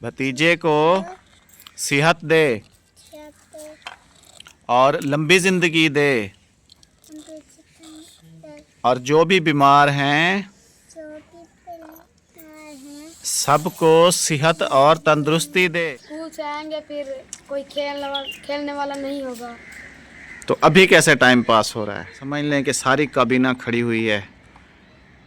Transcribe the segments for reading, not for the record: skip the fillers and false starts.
भतीजे को सेहत दे और लंबी जिंदगी दे, और जो भी बीमार हैं सबको सेहत और तंदुरुस्ती दे। स्कूल से आएंगे फिर कोई खेलने वाला नहीं होगा। तो अभी कैसे टाइम पास हो रहा है, समझ लें कि सारी काबीना खड़ी हुई है।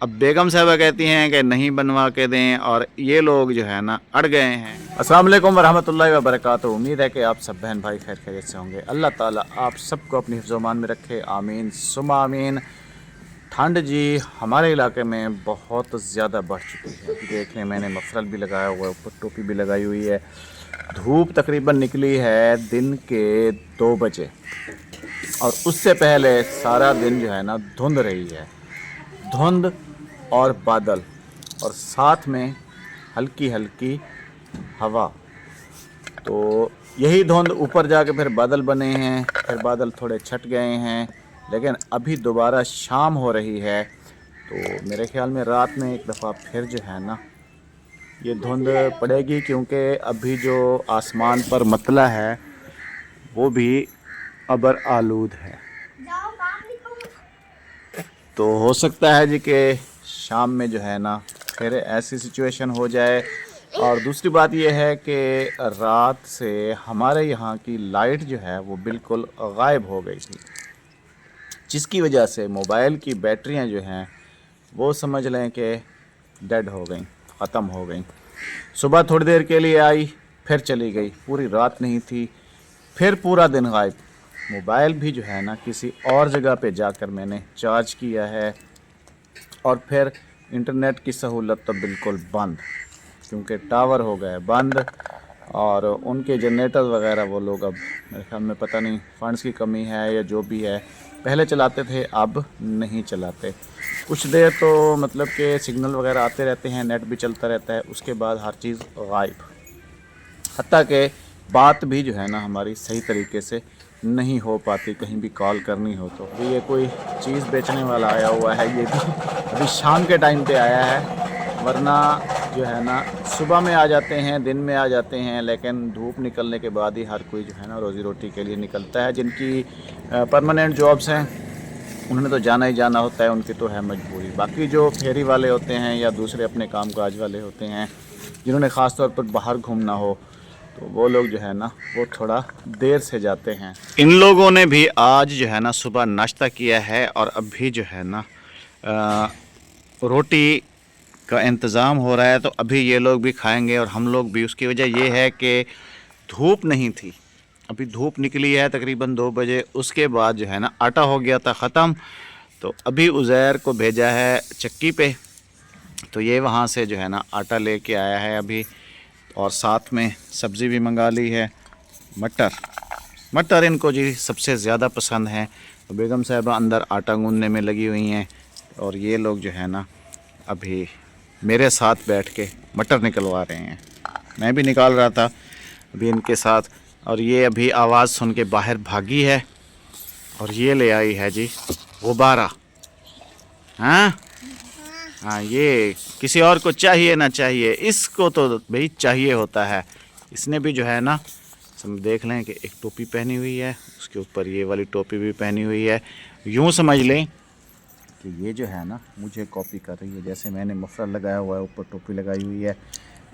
अब बेगम साहबा कहती हैं कि नहीं बनवा के दें, और ये लोग जो है ना अड़ गए हैं। अस्सलाम वालेकुम वरहमतुल्लाहि वबरकातुहू। उम्मीद है कि आप सब बहन भाई खैर खैरियत से होंगे। अल्लाह ताला आप सबको अपनी हिफ्ज़-ओ-मान में रखे, आमीन सुम्मा आमीन। ठंड जी हमारे इलाके में बहुत ज़्यादा बढ़ चुकी है। अभी देख लें, मैंने मफरल भी लगाया हुआ है, ऊपर टोपी भी लगाई हुई है। धूप तकरीबन निकली है दिन के 2 बजे, और उससे पहले सारा दिन जो है ना धुंध रही है। धुंध और बादल, और साथ में हल्की हल्की हवा। तो यही धुंध ऊपर जाके फिर बादल बने हैं, फिर बादल थोड़े छट गए हैं, लेकिन अभी दोबारा शाम हो रही है। तो मेरे ख्याल में रात में एक दफ़ा फिर जो है ना ये धुंध पड़ेगी, क्योंकि अभी जो आसमान पर मतला है वो भी अबर आलूद है। तो हो सकता है जी कि शाम में जो है ना फिर ऐसी सिचुएशन हो जाए। और दूसरी बात यह है कि रात से हमारे यहाँ की लाइट जो है वो बिल्कुल गायब हो गई थी, जिसकी वजह से मोबाइल की बैटरियाँ जो हैं वो समझ लें कि डेड हो गई, ख़त्म हो गई। सुबह थोड़ी देर के लिए आई, फिर चली गई, पूरी रात नहीं थी, फिर पूरा दिन गायब। मोबाइल भी जो है ना किसी और जगह पे जाकर मैंने चार्ज किया है, और फिर इंटरनेट की सहूलत तो बिल्कुल बंद, क्योंकि टावर हो गए बंद, और उनके जनरेटर वगैरह वो लोग अब मेरे ख्याल में पता नहीं फंड्स की कमी है या जो भी है, पहले चलाते थे अब नहीं चलाते। कुछ देर तो मतलब कि सिग्नल वगैरह आते रहते हैं, नेट भी चलता रहता है, उसके बाद हर चीज़ गायब। हत्ता कि बात भी जो है ना हमारी सही तरीके से नहीं हो पाती, कहीं भी कॉल करनी हो तो। अभी ये कोई चीज़ बेचने वाला आया हुआ है, ये भी अभी शाम के टाइम पे आया है, वरना जो है ना सुबह में आ जाते हैं, दिन में आ जाते हैं, लेकिन धूप निकलने के बाद ही हर कोई जो है ना रोज़ी रोटी के लिए निकलता है। जिनकी परमानेंट जॉब्स हैं उन्होंने तो जाना ही जाना होता है, उनकी तो है मजबूरी। बाकी जो फेरी वाले होते हैं या दूसरे अपने कामकाज वाले होते हैं, जिन्होंने ख़ास तौर पर बाहर घूमना हो, तो वो लोग जो है ना वो थोड़ा देर से जाते हैं। इन लोगों ने भी आज जो है ना सुबह नाश्ता किया है, और अभी जो है ना रोटी का इंतज़ाम हो रहा है, तो अभी ये लोग भी खाएंगे और हम लोग भी। उसकी वजह ये है कि धूप नहीं थी, अभी धूप निकली है तकरीबन 2 बजे, उसके बाद जो है ना आटा हो गया था ख़त्म। तो अभी उज़ैर को भेजा है चक्की पे, तो ये वहाँ से जो है ना आटा लेके आया है अभी, और साथ में सब्ज़ी भी मंगा ली है। मटर इनको जी सबसे ज़्यादा पसंद है। तो बेगम साहिबा अंदर आटा गूंदने में लगी हुई हैं, और ये लोग जो है ना अभी मेरे साथ बैठ के मटर निकलवा रहे हैं। मैं भी निकाल रहा था अभी इनके साथ, और ये अभी आवाज़ सुन के बाहर भागी है, और ये ले आई है जी गुब्बारा। हाँ हाँ, ये किसी और को चाहिए ना चाहिए, इसको तो भाई चाहिए होता है। इसने भी जो है ना सब देख लें कि एक टोपी पहनी हुई है, उसके ऊपर ये वाली टोपी भी पहनी हुई है। यूँ समझ लें कि ये जो है ना मुझे कॉपी कर रही है। जैसे मैंने मफरल लगाया हुआ है, ऊपर टोपी लगाई हुई है,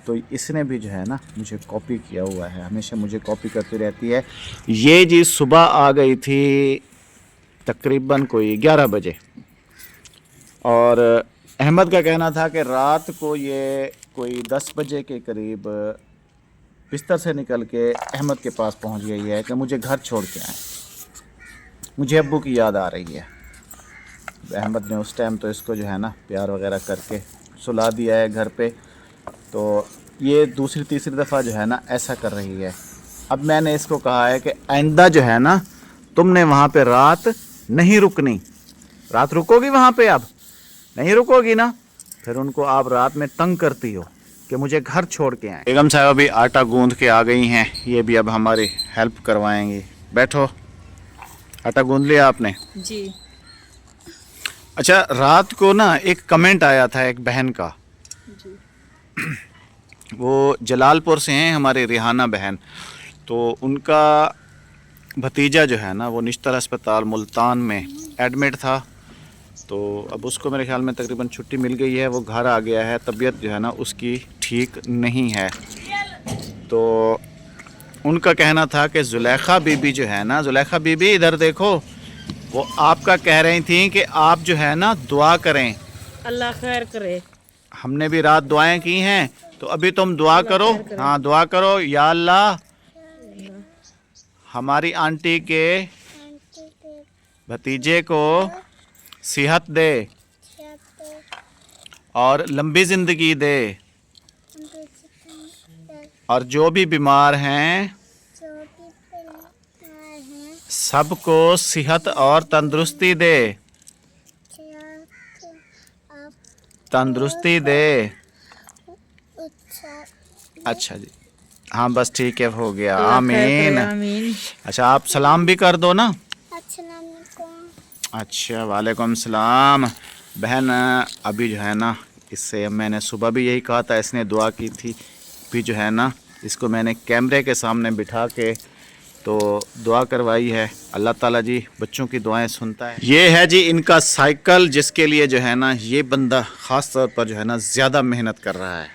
तो इसने भी जो है ना मुझे कॉपी किया हुआ है, हमेशा मुझे कॉपी करती रहती है। ये जी सुबह आ गई थी तकरीबन कोई 11 बजे, और अहमद का कहना था कि रात को ये कोई 10 बजे के करीब बिस्तर से निकल के अहमद के पास पहुंच गई है कि मुझे घर छोड़ के आए, मुझे अब्बू की याद आ रही है। अहमद ने उस टाइम तो इसको जो है ना प्यार वगैरह करके सुला दिया है घर पे। तो ये दूसरी तीसरी दफ़ा जो है ना ऐसा कर रही है। अब मैंने इसको कहा है कि आइंदा जो है ना तुमने वहाँ पे रात नहीं रुकनी। रात रुकोगी वहाँ पे? अब नहीं रुकोगी ना, फिर उनको आप रात में तंग करती हो कि मुझे घर छोड़ के आए। बेगम साहब अभी आटा गूंद के आ गई हैं, ये भी अब हमारी हेल्प करवाएंगी। बैठो, आटा गूंद लिया आपने? जी। अच्छा, रात को ना एक कमेंट आया था एक बहन का। जी। वो जलालपुर से हैं, हमारे रिहाना बहन। तो उनका भतीजा जो है ना वो निश्तर अस्पताल मुल्तान में एडमिट था। तो अब उसको मेरे ख्याल में तकरीबन छुट्टी मिल गई है, वो घर आ गया है। तबीयत जो है ना उसकी ठीक नहीं है। तो उनका कहना था कि जुलेखा बीबी जो है ना, जुलेखा बीबी इधर देखो, वो आपका कह रही थी कि आप जो है ना दुआ करें। अल्लाह खैर करे। हमने भी रात दुआएं की हैं, तो अभी तुम दुआ करो। हाँ दुआ करो, या अल्लाह हमारी आंटी के भतीजे को सेहत दे और लंबी ज़िंदगी दे, और जो भी बीमार हैं सबको सेहत और तंदुरुस्ती दे, तंदुरुस्ती दे। अच्छा जी, हाँ बस ठीक है, हो गया, आमीन। आमीन। अच्छा आप सलाम भी कर दो ना। अच्छा वालेकुम सलाम। बहन अभी जो है ना, इससे मैंने सुबह भी यही कहा था, इसने दुआ की थी। भी जो है ना इसको मैंने कैमरे के सामने बिठा के तो दुआ करवाई है। अल्लाह ताला जी बच्चों की दुआएं सुनता है। ये है जी इनका साइकिल, जिसके लिए जो है ना ये बंदा ख़ास तौर पर जो है ना ज़्यादा मेहनत कर रहा है।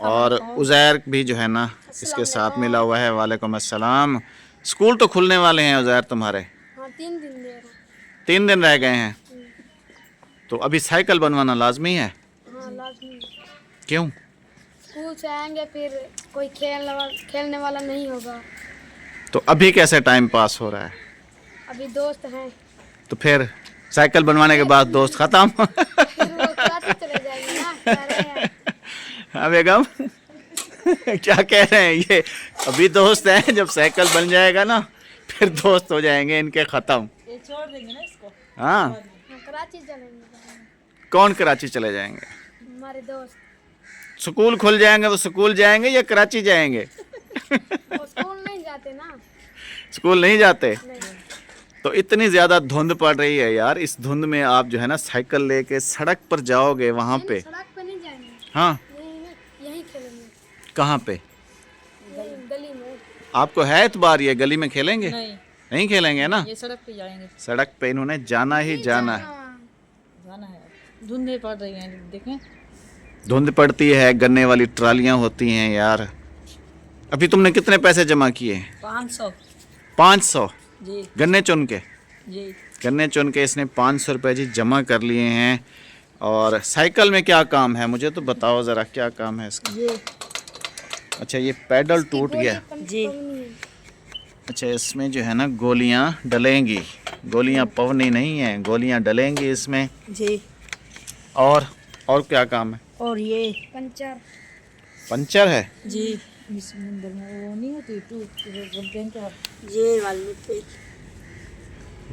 और उज़ैर भी जो है ना इसके साथ मिला हुआ है। वालेकुम अस्सलाम। स्कूल तो खुलने वाले हैं उज़ैर तुम्हारे? हाँ 3 दिन दे रहा। 3 दिन रह गए हैं। तो अभी साइकिल बनवाना लाजमी है। हाँ लाजमी। क्यों? स्कूल से आएंगे फिर कोई खेलने वाला नहीं होगा। तो अभी कैसे टाइम पास हो रहा है? अभी दोस्त हैं। तो फिर साइकिल बनवाने के बाद दोस्त ख़त्म। फिर वो कराची चले जाएंगे ना, कह रहे हैं। हाँ बेगम क्या कह रहे हैं ये? अभी दोस्त हैं, जब साइकिल बन जाएगा ना फिर दोस्त हो जाएंगे इनके ख़त्म। ये छोड़ देंगे ना इसको। हाँ हाँ, कराची चलेंगे। कौन कराची चले जाएंगे? हमारे दोस्त। स्कूल खुल जाएंगे तो स्कूल जाएंगे या कराची जाएंगे? वो स्कूल नहीं जाते ना। स्कूल नहीं जाते? नहीं। तो इतनी ज़्यादा धुंध पड़ रही है यार, इस धुंध में आप जो है ना साइकिल लेके सड़क पर जाओगे वहाँ पे। सड़क पे नहीं जाएंगे। हाँ यहीं खेलेंगे। कहाँ पे? यहीं गली में। आपको है इतबार ये गली में खेलेंगे? नहीं, नहीं खेलेंगे ना, ये सड़क पे जाएंगे। सड़क पे इन्होंने जाना ही जाना है। हाँ। जाना है। धुंधे पड़ रही हैं, देखें। धुंध पड़ती है, गन्ने वाली ट्रालियाँ होती हैं यार। अभी तुमने कितने पैसे जमा किए? 500। 500 जी गन्ने चुन के? जी। गन्ने चुन के इसने 500 रुपये जी जमा कर लिए हैं। और साइकिल में क्या काम है मुझे तो बताओ ज़रा, क्या काम है इसका? ये अच्छा ये पैडल टूट गया। जी। अच्छा इसमें जो है ना गोलियां डलेंगी, गोलियां पवनी नहीं है, गोलियां डलेंगी इसमें। जी। और क्या काम है? और ये पंचर। पंचर है जी। इस मंदिर में वो नहीं होती ये वाली पे।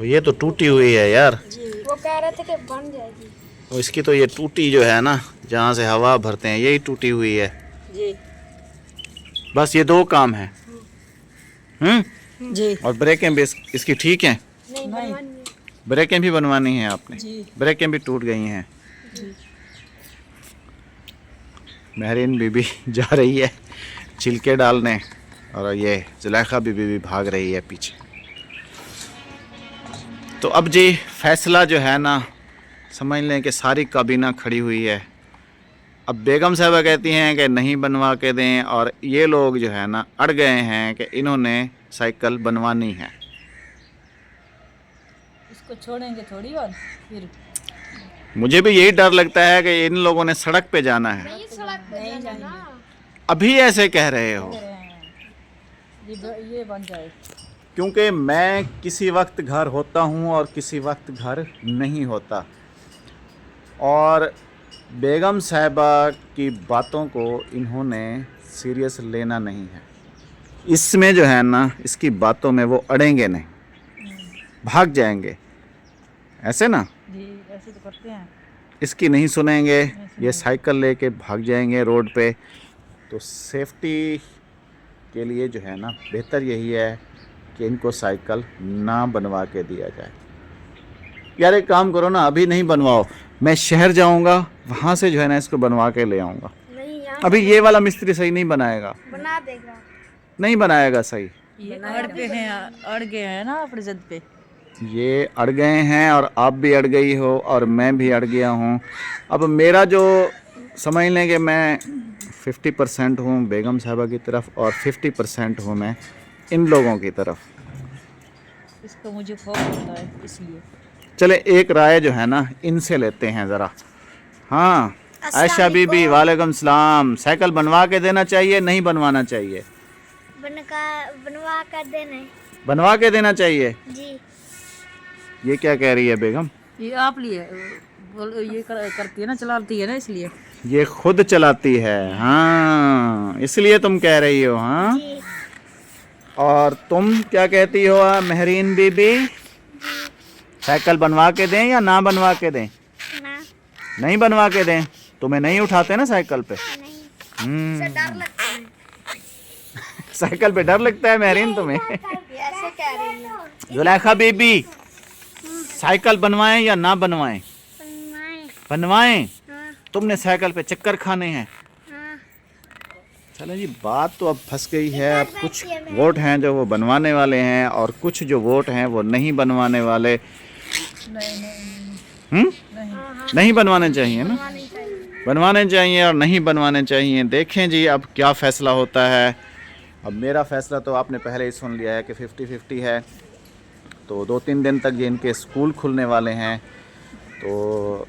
ये तो टूटी हुई है यार। जी। वो कह रहे थे कि बन जाएगी। तो इसकी तो ये टूटी जो है ना, जहाँ से हवा भरते हैं यही टूटी हुई है। जी। बस ये 2 काम है। जी। और ब्रेकें भी इसकी ठीक हैं? नहीं नहीं। बनवानी है। ब्रेकें भी बनवानी हैं आपने? जी। ब्रेकें भी टूट गई हैं। महरीन बीबी जा रही है छिलके डालने, और ये जुलेखा बीबी भी भाग रही है पीछे। तो अब जी फैसला जो है ना, समझ लें कि सारी काबीना खड़ी हुई है। अब बेगम साहबा कहती हैं कि नहीं बनवा के दें, और ये लोग जो है ना अड़ गए हैं कि इन्होंने साइकिल बनवानी है। इसको छोड़ेंगे थोड़ी और फिर मुझे भी यही डर लगता है कि इन लोगों ने सड़क पे जाना है। नहीं सड़क पे नहीं जाना ना। अभी ऐसे कह रहे हो? ये बन जाए। क्योंकि मैं किसी वक्त घर होता हूँ और किसी वक्त घर नहीं होता, और बेगम साहिबा की बातों को इन्होंने सीरियस लेना नहीं है। इसमें जो है ना इसकी बातों में वो अड़ेंगे नहीं, भाग जाएंगे, ऐसे ना जी ऐसे तो करते हैं। इसकी नहीं सुनेंगे, ये साइकिल लेके भाग जाएंगे रोड पे। तो सेफ्टी के लिए जो है ना बेहतर यही है कि इनको साइकिल ना बनवा के दिया जाए। यार एक काम करो ना, अभी नहीं बनवाओ, मैं शहर जाऊंगा, वहाँ से जो है ना इसको बनवा के ले आऊँगा। नहीं अभी ये वाला मिस्त्री सही नहीं बनाएगा, बना देगा। नहीं बनाएगा सही। ये अड़ गए हैं ना अपने जद पे। ये अड़ गए हैं और आप भी अड़ गई हो और मैं भी अड़ गया हूँ। अब मेरा जो समझ लें कि मैं 50% हूँ बेगम साहबा की तरफ और 50% हूँ मैं इन लोगों की तरफ। इसका मुझे खौफ होता है इसलिए। चले एक राय जो है ना इनसे लेते हैं ज़रा। हाँ आयशा बीबी, वालेकुम सलाम। साइकिल बनवा के देना चाहिए, नहीं बनवाना चाहिए? बनवा कर देना बनवा के देना चाहिए जी। ये क्या कह रही है बेगम? ये आप लिए ये करती है ना, चलाती है ना, इसलिए। ये खुद चलाती है, हाँ इसलिए तुम कह रही हो। हाँ जी। और तुम क्या कहती हो महरीन बीबी? साइकिल बनवा के दें या ना बनवा के दें? ना, नहीं बनवा के दें? तुम्हें नहीं उठाते ना साइकिल पे? नहीं, डर लगता है। साइकिल पे डर लगता है महरीन तुम्हें? ऐसे कह रही है। जुलेखा बीबी, साइकिल बनवाएं या ना बनवाएं? बनवाएं। हाँ, तुमने साइकिल पे चक्कर खाने हैं। हाँ। चलो जी, बात तो अब फंस गई है। अब कुछ वोट हैं जो वो बनवाने वाले हैं और कुछ जो वोट हैं वो नहीं बनवाने वाले। नहीं बनवाने चाहिए ना? बनवाने चाहिए और नहीं बनवाने चाहिए। देखें जी अब क्या फ़ैसला होता है। अब मेरा फ़ैसला तो आपने पहले ही सुन लिया है कि 50-50 है। तो 2-3 दिन तक ये इनके स्कूल खुलने वाले हैं, तो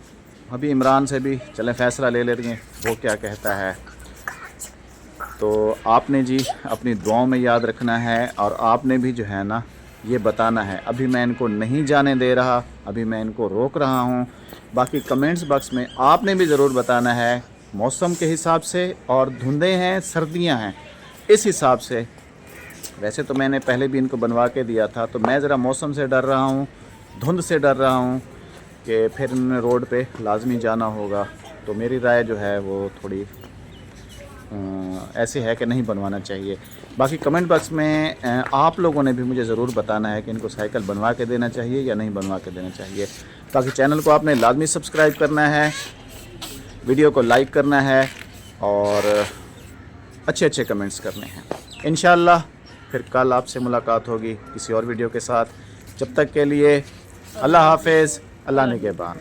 अभी इमरान से भी चलें फ़ैसला ले लेते हैं वो क्या कहता है। तो आपने जी अपनी दुआओं में याद रखना है और आपने भी जो है ना ये बताना है। अभी मैं इनको नहीं जाने दे रहा, अभी मैं इनको रोक रहा हूँ। बाकी कमेंट्स बॉक्स में आपने भी ज़रूर बताना है मौसम के हिसाब से, और धुंधे हैं, सर्दियाँ हैं, इस हिसाब से। वैसे तो मैंने पहले भी इनको बनवा के दिया था, तो मैं ज़रा मौसम से डर रहा हूँ, धुंध से डर रहा हूँ कि फिर इन्हें रोड पे लाजमी जाना होगा। तो मेरी राय जो है वो थोड़ी ऐसी है कि नहीं बनवाना चाहिए। बाकी कमेंट बॉक्स में आप लोगों ने भी मुझे ज़रूर बताना है कि इनको साइकिल बनवा के देना चाहिए या नहीं बनवा के देना चाहिए। बाकी चैनल को आपने लाजमी सब्सक्राइब करना है, वीडियो को लाइक करना है और अच्छे अच्छे कमेंट्स करने हैं। इंशाअल्लाह फिर कल आपसे मुलाकात होगी किसी और वीडियो के साथ। जब तक के लिए अल्लाह हाफ़िज़, अल्लाह निगहबान।